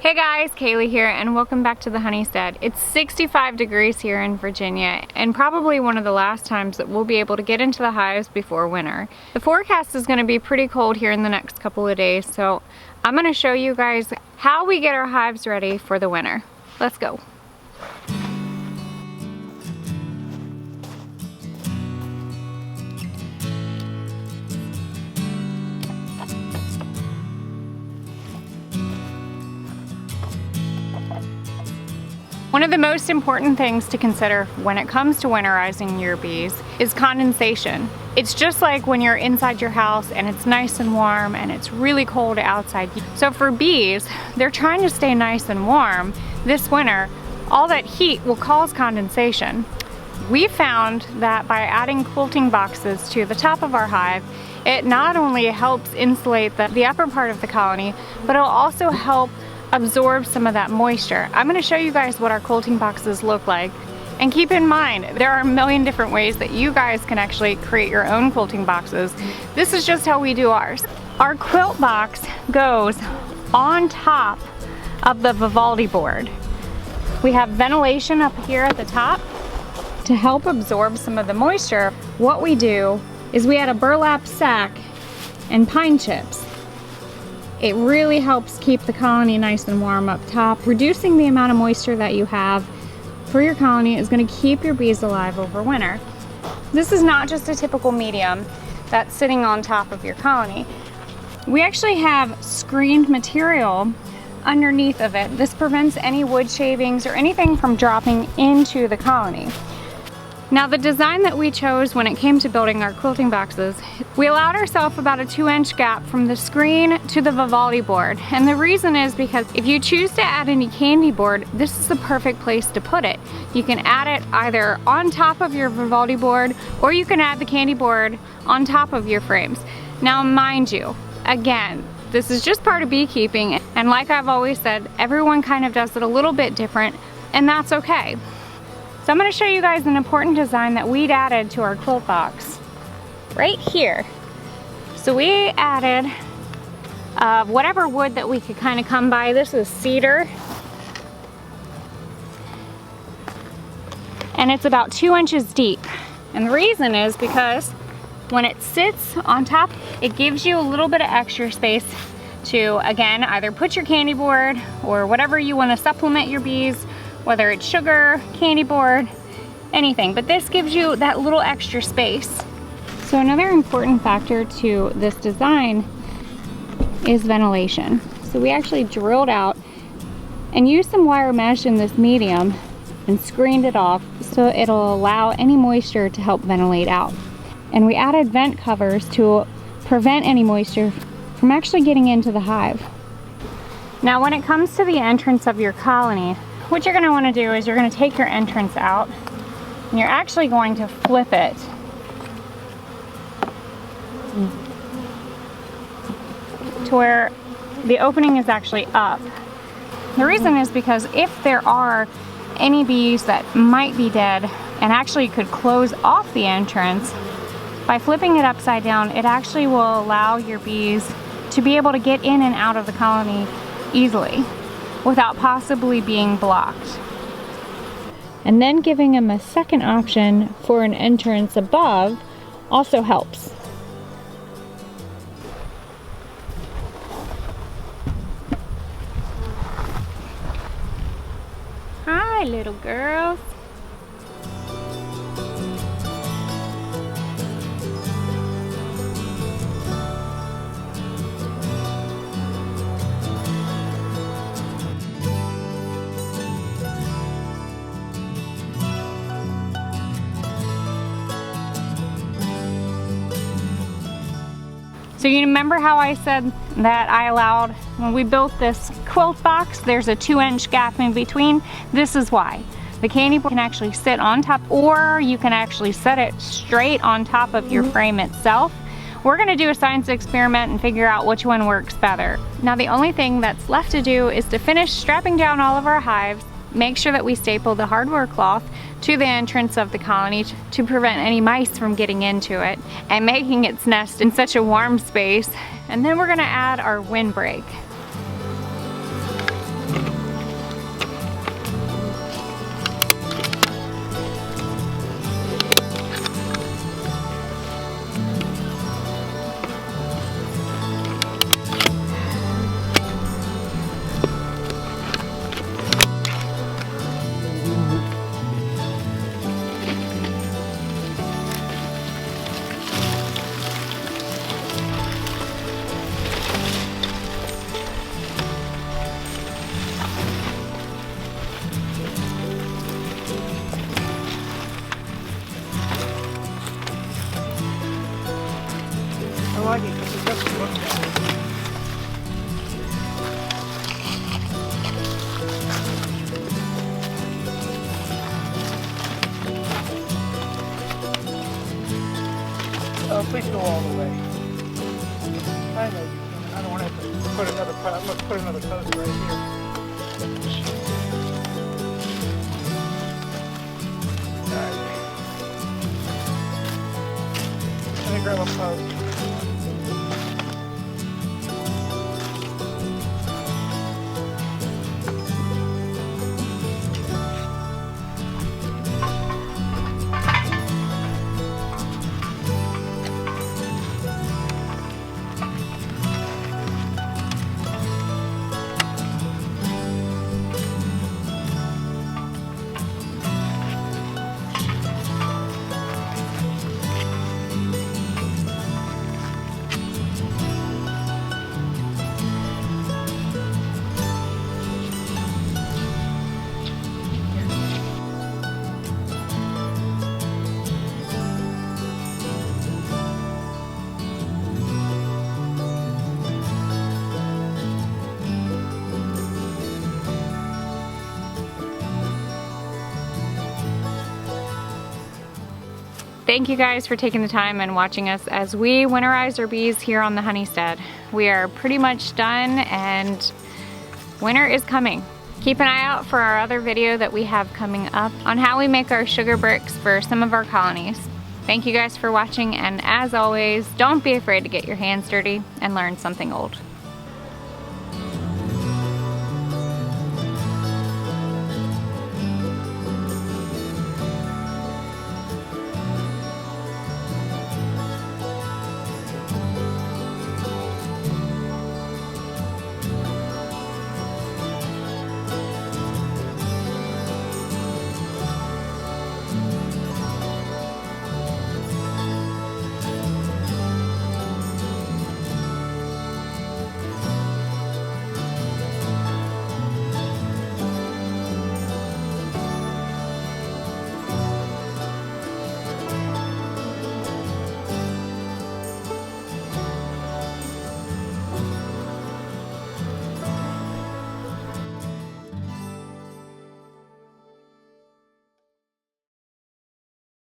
Hey guys, Kaylee here and welcome back to the Honeystead. It's 65 degrees here in Virginia and probably one of the last times that we'll be able to get into the hives before winter. The forecast is going to be pretty cold here in the next couple of days, so I'm going to show you guys how we get our hives ready for the winter. Let's go. One of the most important things to consider when it comes to winterizing your bees is condensation. It's just like when you're inside your house and it's nice and warm and it's really cold outside. So for bees, they're trying to stay nice and warm this winter. All that heat will cause condensation. We found that by adding quilting boxes to the top of our hive, it not only helps insulate the upper part of the colony, but it'll also help absorb some of that moisture. I'm going to show you guys what our quilting boxes look like. And keep in mind, there are a million different ways that you guys can actually create your own quilting boxes. This is just how we do ours. Our quilt box goes on top of the Vivaldi board. We have ventilation up here at the top to help absorb some of the moisture. What we do is we add a burlap sack and pine chips. It really helps keep the colony nice and warm up top. Reducing the amount of moisture that you have for your colony is going to keep your bees alive over winter. This is not just a typical medium that's sitting on top of your colony. We actually have screened material underneath of it. This prevents any wood shavings or anything from dropping into the colony. Now the design that we chose when it came to building our quilting boxes, we allowed ourselves about a 2-inch gap from the screen to the Vivaldi board. And the reason is because if you choose to add any candy board, this is the perfect place to put it. You can add it either on top of your Vivaldi board or you can add the candy board on top of your frames. Now mind you, again, this is just part of beekeeping, and like I've always said, everyone kind of does it a little bit different, and that's okay. So I'm going to show you guys an important design that we'd added to our quilt box right here. So we added whatever wood that we could kind of come by. This is cedar. And it's about 2 inches deep. And the reason is because when it sits on top, it gives you a little bit of extra space to, again, either put your candy board or whatever you want to supplement your bees, whether it's sugar, candy board, anything. But this gives you that little extra space. So another important factor to this design is ventilation. So we actually drilled out and used some wire mesh in this medium and screened it off so it'll allow any moisture to help ventilate out. And we added vent covers to prevent any moisture from actually getting into the hive. Now when it comes to the entrance of your colony, what you're going to want to do is you're going to take your entrance out and you're actually going to flip it to where the opening is actually up. The reason is because if there are any bees that might be dead and actually could close off the entrance, by flipping it upside down, it actually will allow your bees to be able to get in and out of the colony easily without possibly being blocked. And then giving them a second option for an entrance above also helps. Hi, little girls. So you remember how I said that I allowed, when we built this quilt box, there's a 2-inch gap in between? This is why. The candy board can actually sit on top, or you can actually set it straight on top of your frame itself. We're gonna do a science experiment and figure out which one works better. Now the only thing that's left to do is to finish strapping down all of our hives, make sure that we staple the hardware cloth to the entrance of the colony to prevent any mice from getting into it and making its nest in such a warm space. And then we're gonna add our windbreak. I like it because it doesn't look bad. Oh, please go all the way. I know you can. I don't want to have to put another post. I'm going to put another post right here. Alright. Let me grab a post. Thank you guys for taking the time and watching us as we winterize our bees here on the Honeystead. We are pretty much done and winter is coming. Keep an eye out for our other video that we have coming up on how we make our sugar bricks for some of our colonies. Thank you guys for watching, and as always, don't be afraid to get your hands dirty and learn something old.